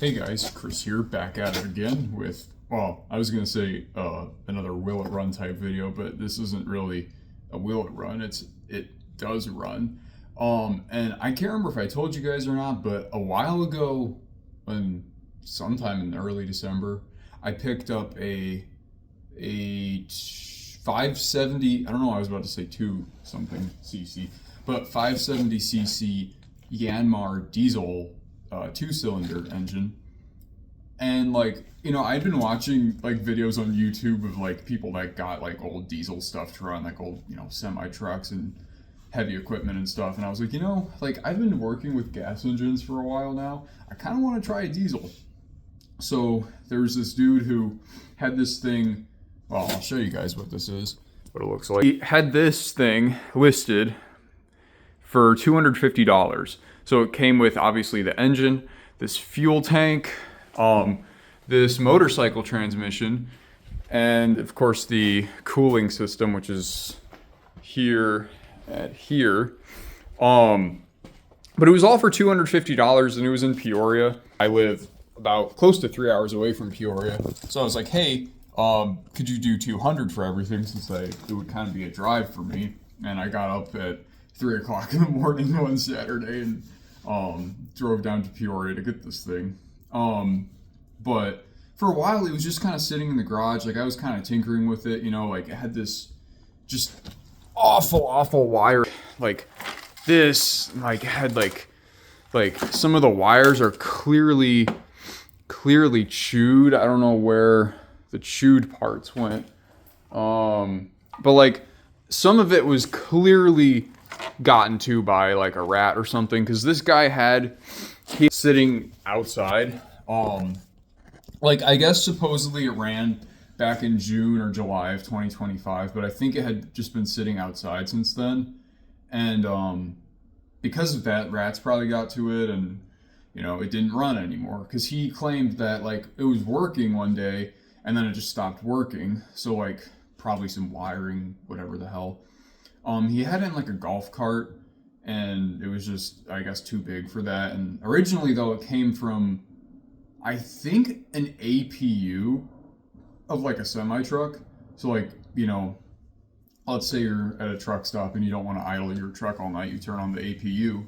Hey guys, Chris here, back at it again with, well, I was going to say another will it run type video, but this isn't really a will it run, it does run. And I can't remember if I told you guys or not, but a while ago, sometime in early December, I picked up a 570, I don't know, I was about to say 2 something cc, but 570 cc Yanmar diesel 2-cylinder engine. And like, I'd been watching like videos on YouTube of like people that got like old diesel stuff to run like old, semi trucks and heavy equipment and stuff. And I was like, like I've been working with gas engines for a while now. I kind of want to try a diesel. So there was this dude who had this thing. Well, I'll show you guys what this is, what it looks like. He had this thing listed for $250. So it came with obviously the engine, this fuel tank, this motorcycle transmission, and of course the cooling system, which is here at here. But it was all for $250 and it was in Peoria. I live about close to 3 hours away from Peoria. So I was like, hey, could you do $200 for everything, since it would kind of be a drive for me. And I got up at 3 o'clock in the morning one Saturday and drove down to Peoria to get this thing. But for a while it was just kind of sitting in the garage. Like I was kind of tinkering with it, like it had this just awful wire. Like this, like had like some of the wires are clearly chewed. I don't know where the chewed parts went. But like some of it was clearly gotten to by like a rat or something, because this guy he's sitting outside. Like I guess supposedly it ran back in June or July of 2025, but I think it had just been sitting outside since then. And because of that, rats probably got to it, and it didn't run anymore, because he claimed that like it was working one day and then it just stopped working. So like probably some wiring, whatever the hell. He had it in like a golf cart, and it was just, I guess, too big for that. And originally though, it came from, I think, an APU of like a semi truck. So like, let's say you're at a truck stop and you don't want to idle your truck all night. You turn on the APU,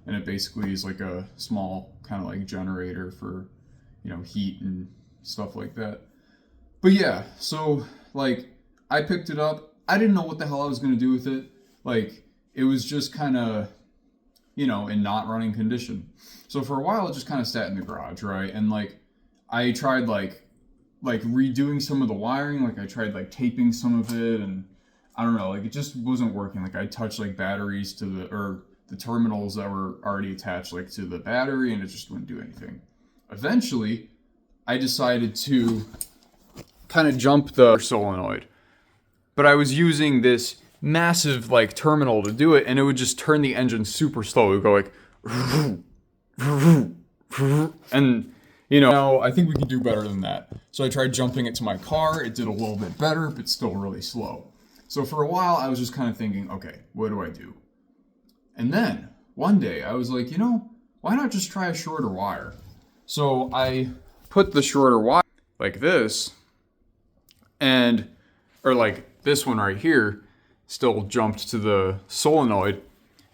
and it basically is like a small kind of like generator for, heat and stuff like that. But yeah, so like I picked it up. I didn't know what the hell I was going to do with it. Like it was just kind of, in not running condition. So for a while it just kind of sat in the garage, right? And like I tried like redoing some of the wiring. Like I tried like taping some of it, and I don't know, like it just wasn't working. Like I touched like batteries to the terminals that were already attached like to the battery, and it just wouldn't do anything. Eventually I decided to kind of jump the solenoid, but I was using this massive like terminal to do it, and it would just turn the engine super slow. It would go like and I think we can do better than that. So I tried jumping it to my car. It did a little bit better, but still really slow. So for a while I was just kind of thinking, okay, what do I do? And then one day I was like, why not just try a shorter wire? So I put the shorter wire like this, or like this one right here, still jumped to the solenoid,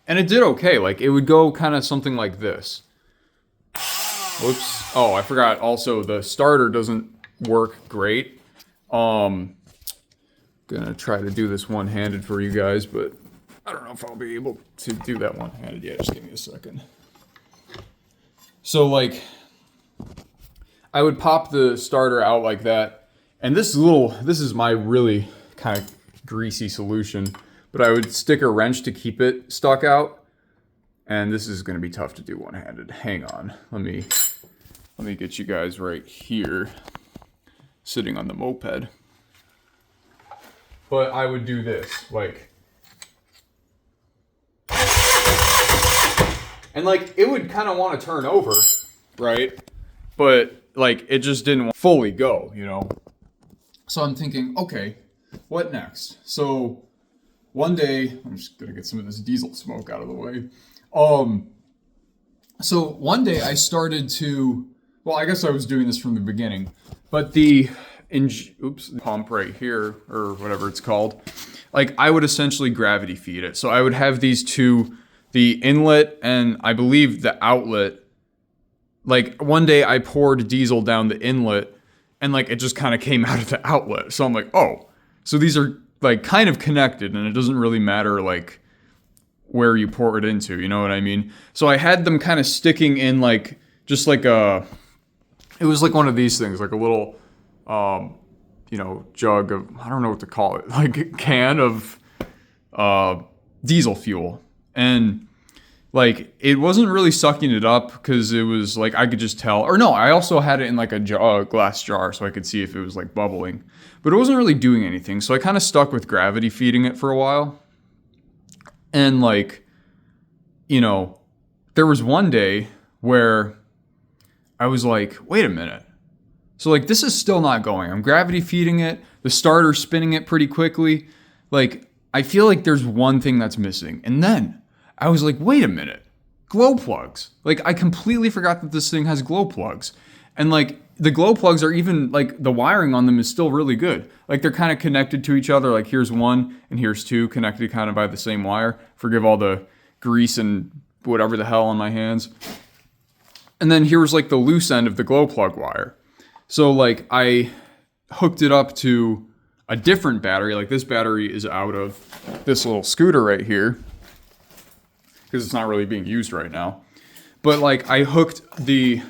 and it did okay. Like it would go kind of something like this. Whoops. Oh, I forgot. Also, the starter doesn't work great. Gonna try to do this one-handed for you guys, but I don't know if I'll be able to do that one-handed yet. Just give me a second. So like, I would pop the starter out like that, and this is my really kind of greasy solution, but I would stick a wrench to keep it stuck out, and this is going to be tough to do one-handed. Hang on, let me get you guys right here, sitting on the moped. But I would do this, like, and like it would kind of want to turn over, right? But like it just didn't fully go, So I'm thinking, okay, what next? So one day, I'm just gonna get some of this diesel smoke out of the way. So one day I started to Well, I guess I was doing this from the beginning, but the pump right here, or whatever it's called, like I would essentially gravity feed it. So I would have these two, the inlet and I believe the outlet. Like one day I poured diesel down the inlet and like it just kind of came out of the outlet. So I'm like, oh, so these are like kind of connected and it doesn't really matter like where you pour it into, you know what I mean? So I had them kind of sticking in like, just like it was like one of these things, like a little, jug of, I don't know what to call it, like a can of diesel fuel. And like, it wasn't really sucking it up because it was like, I could just tell. Or no, I also had it in like a glass jar so I could see if it was like bubbling. But it wasn't really doing anything. So I kind of stuck with gravity feeding it for a while. And like, there was one day where I was like, wait a minute. So like, this is still not going. I'm gravity feeding it. The starter's spinning it pretty quickly. Like, I feel like there's one thing that's missing. And then I was like, wait a minute, glow plugs. Like I completely forgot that this thing has glow plugs. And like the glow plugs are even like the wiring on them is still really good. Like they're kind of connected to each other. Like here's one and here's two connected kind of by the same wire. Forgive all the grease and whatever the hell on my hands. And then here was like the loose end of the glow plug wire. So like I hooked it up to a different battery. Like this battery is out of this little scooter right here, because it's not really being used right now. But like I hooked the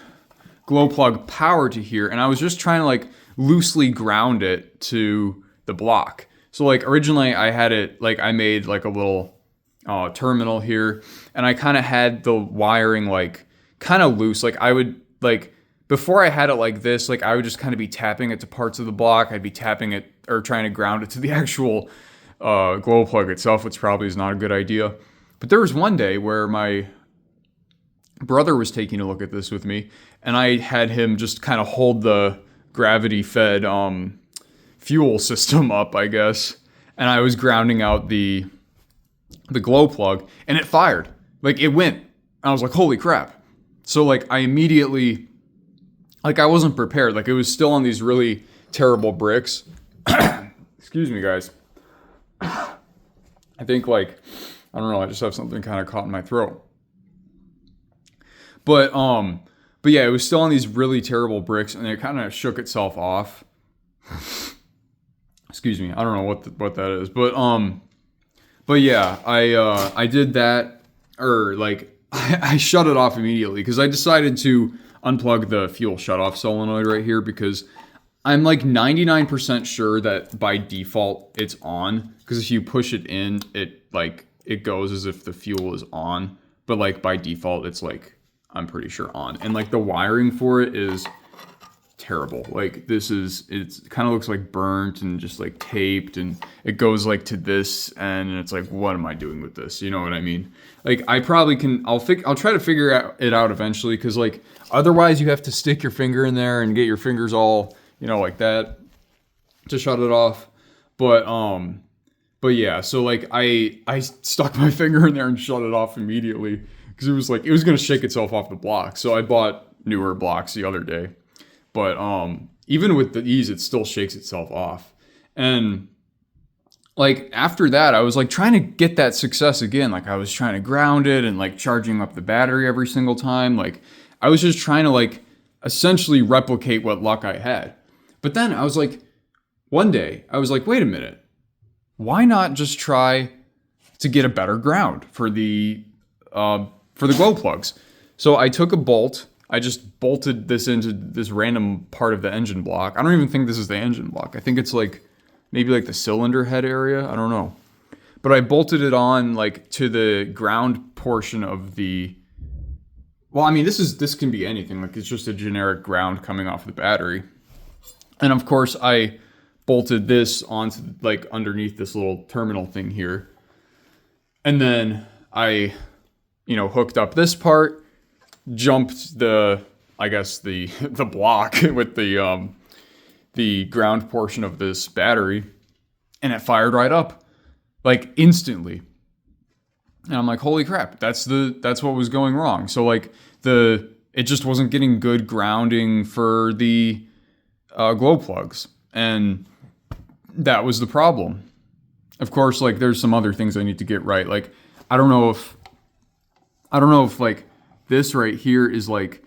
glow plug power to here and I was just trying to like loosely ground it to the block. So like originally I had it, like I made like a little terminal here and I kind of had the wiring like kind of loose. Like I would like, before I had it like this, like I would just kind of be tapping it to parts of the block. I'd be tapping it or trying to ground it to the actual glow plug itself, which probably is not a good idea. But there was one day where my brother was taking a look at this with me, and I had him just kind of hold the gravity-fed fuel system up, I guess, and I was grounding out the glow plug, and it fired. Like, it went. And I was like, holy crap. So, like, I immediately, like, I wasn't prepared. Like, it was still on these really terrible bricks. Excuse me, guys. I think, like, I don't know, I just have something kind of caught in my throat. But yeah, it was still on these really terrible bricks and it kind of shook itself off. Excuse me, I don't know what that is. But yeah, I did that, or like, I shut it off immediately because I decided to unplug the fuel shutoff solenoid right here because I'm like 99% sure that by default it's on, because if you push it in, it goes as if the fuel is on, but like by default it's like, I'm pretty sure on. And like the wiring for it is terrible. Like it's kind of looks like burnt and just like taped, and it goes like to this end and it's like, what am I doing with this? You know what I mean? Like I probably can, I'll try to figure it out eventually, because like otherwise you have to stick your finger in there and get your fingers all, like that to shut it off. But yeah, so like I stuck my finger in there and shut it off immediately because it was like, it was going to shake itself off the block. So I bought newer blocks the other day. But even with these, it still shakes itself off. And like after that, I was like trying to get that success again. Like I was trying to ground it and like charging up the battery every single time. Like I was just trying to like essentially replicate what luck I had. But then I was like, one day I was like, wait a minute. Why not just try to get a better ground for the glow plugs? So I took a bolt. I just bolted this into this random part of the engine block. I don't even think this is the engine block. I think it's like maybe like the cylinder head area. I don't know. But I bolted it on like to the ground portion of the, well, I mean, this can be anything. Like it's just a generic ground coming off the battery. And of course I bolted this onto like underneath this little terminal thing here. And then I, hooked up this part, jumped the block with the ground portion of this battery, and it fired right up like instantly. And I'm like, holy crap, that's what was going wrong. So like the it just wasn't getting good grounding for the glow plugs, and that was the problem. Of course, like there's some other things I need to get right. Like I don't know if like this right here is like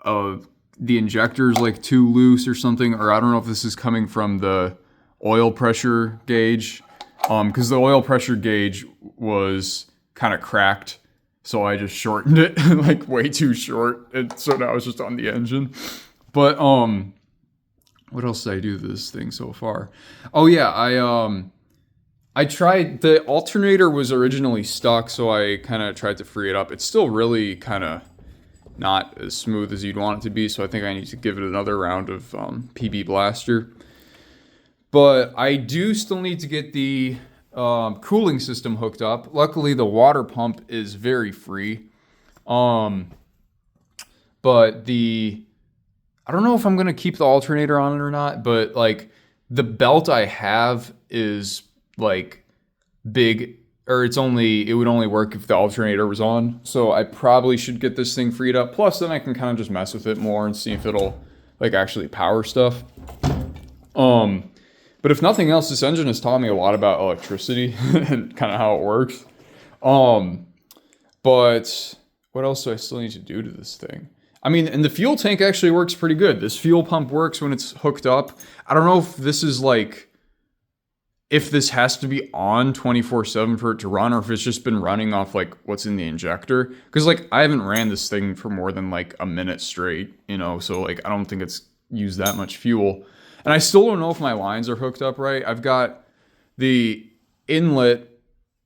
the injector's like too loose or something, or I don't know if this is coming from the oil pressure gauge, because the oil pressure gauge was kind of cracked, so I just shortened it like way too short, and so now it's just on the engine. But what else did I do to this thing so far? Oh yeah, I tried, the alternator was originally stuck, so I kind of tried to free it up. It's still really kind of not as smooth as you'd want it to be, so I think I need to give it another round of PB Blaster. But I do still need to get the cooling system hooked up. Luckily, the water pump is very free. But I don't know if I'm going to keep the alternator on it or not, but like the belt I have is like big, or it would only work if the alternator was on. So I probably should get this thing freed up. Plus then I can kind of just mess with it more and see if it'll like actually power stuff. But if nothing else, this engine has taught me a lot about electricity and kind of how it works. But what else do I still need to do to this thing? I mean, and the fuel tank actually works pretty good. This fuel pump works when it's hooked up. I don't know if this is like, if this has to be on 24/7 for it to run, or if it's just been running off like what's in the injector. Because like I haven't ran this thing for more than like a minute straight, you know, so like I don't think it's used that much fuel. And I still don't know if my lines are hooked up right. I've got the inlet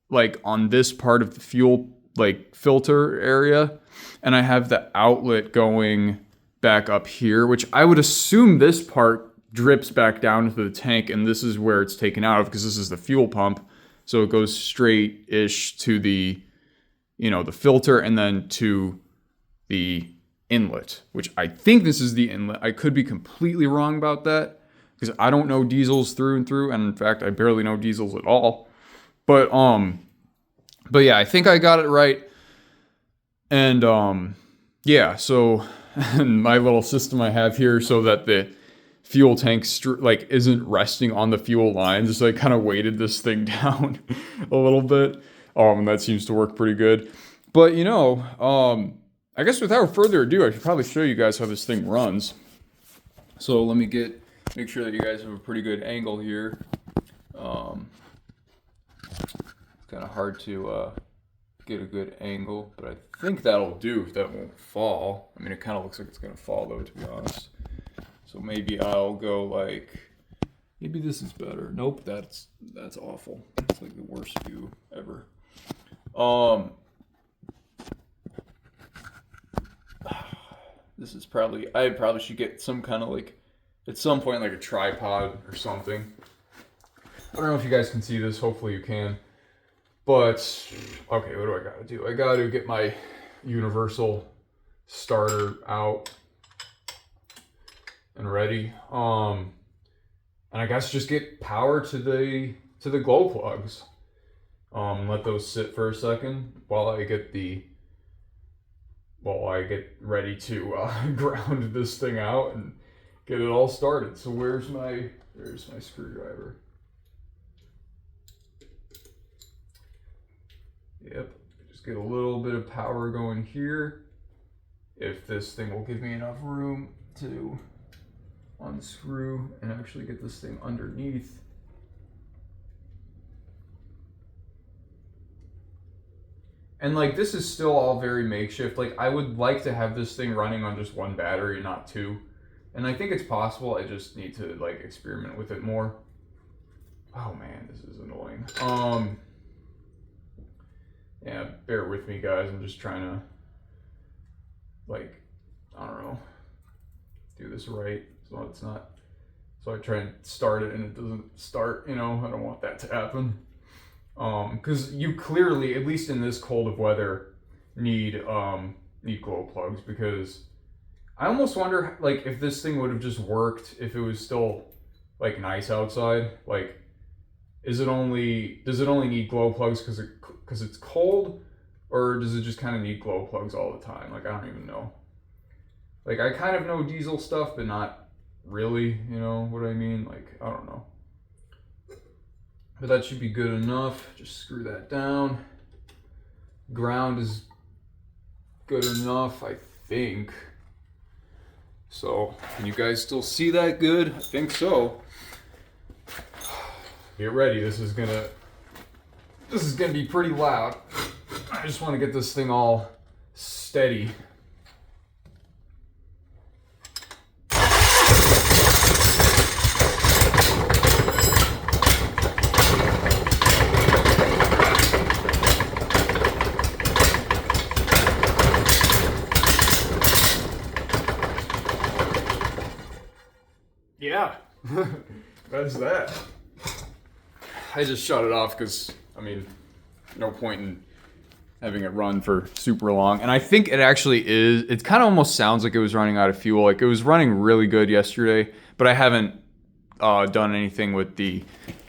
like on this part of the fuel like filter area, and I have the outlet going back up here, which I would assume this part drips back down into the tank, and this is where it's taken out of, because this is the fuel pump, so it goes straight-ish to the, you know, the filter and then to the inlet, which I think this is the inlet. I could be completely wrong about that, because I don't know diesels through and through, and in fact I barely know diesels at all. But yeah, I think I got it right. And yeah, so my little system I have here so that the fuel tank like isn't resting on the fuel lines, so I kind of weighted this thing down a little bit. And that seems to work pretty good. But you know, I guess without further ado, I should probably show you guys how this thing runs. So let me make sure that you guys have a pretty good angle here. It's kind of hard to get a good angle, but I think that'll do if that won't fall. I mean, it kind of looks like it's gonna fall though, to be honest. So maybe I'll go like, maybe this is better. Nope, that's awful. It's like the worst view ever. This is probably, I probably should get some kind of like, at some point like a tripod or something. I don't know if you guys can see this, hopefully you can. But, okay, what do I gotta do? I gotta get my universal starter out and ready. And I guess just get power to the glow plugs. Let those sit for a second while I get ready to ground this thing out and get it all started. So there's my screwdriver. Yep, just get a little bit of power going here. If this thing will give me enough room to unscrew and actually get this thing underneath. And like, this is still all very makeshift. Like, I would like to have this thing running on just one battery, not two. And I think it's possible. I just need to like experiment with it more. Oh man, this is annoying. Yeah, bear with me guys. I'm just trying to like, I don't know, do this right. So it's not, so I try and start it and it doesn't start, you know, I don't want that to happen. Because you clearly, at least in this cold of weather, need glow plugs, because I almost wonder like if this thing would have just worked if it was still like nice outside. Like, does it only need glow plugs because it's cold, Or does it just kind of need glow plugs all the time? Like, I don't even know. Like, I kind of know diesel stuff, but not really, you know what I mean? Like, I don't know. But that should be good enough. Just screw that down. Ground is good enough, I think. So, can you guys still see that good? I think so. Get ready, this is gonna be pretty loud. I just want to get this thing all steady. Yeah, that's that. I just shut it off because, I mean, no point in having it run for super long. And I think it actually is. It kind of almost sounds like it was running out of fuel. Like, it was running really good yesterday, but I haven't done anything with the,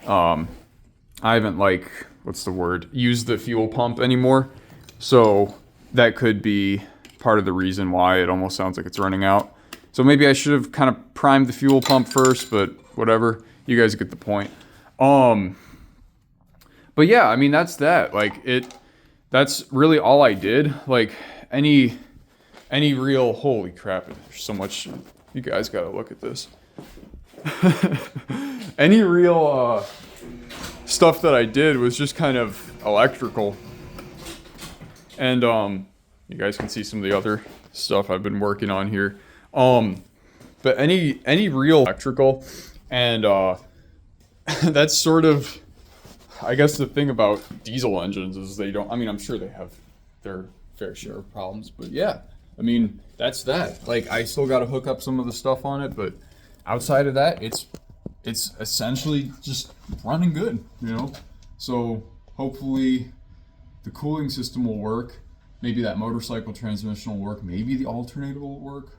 I haven't, like, what's the word? Used the fuel pump anymore. So that could be part of the reason why it almost sounds like it's running out. So maybe I should have kind of primed the fuel pump first, but whatever. You guys get the point. But yeah, I mean, that's that. Like, that's really all I did. Like, any real, holy crap, there's so much, you guys gotta look at this. Any real stuff that I did was just kind of electrical. And you guys can see some of the other stuff I've been working on here. But any real electrical, and that's sort of, I guess, the thing about diesel engines is they don't, I mean, I'm sure they have their fair share of problems, but yeah, I mean, that's that. Like, I still got to hook up some of the stuff on it, but outside of that, it's essentially just running good, you know? So hopefully the cooling system will work. Maybe that motorcycle transmission will work. Maybe the alternator will work.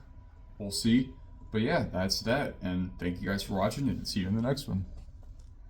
We'll see. But yeah, that's that. And thank you guys for watching, and see you in the next one.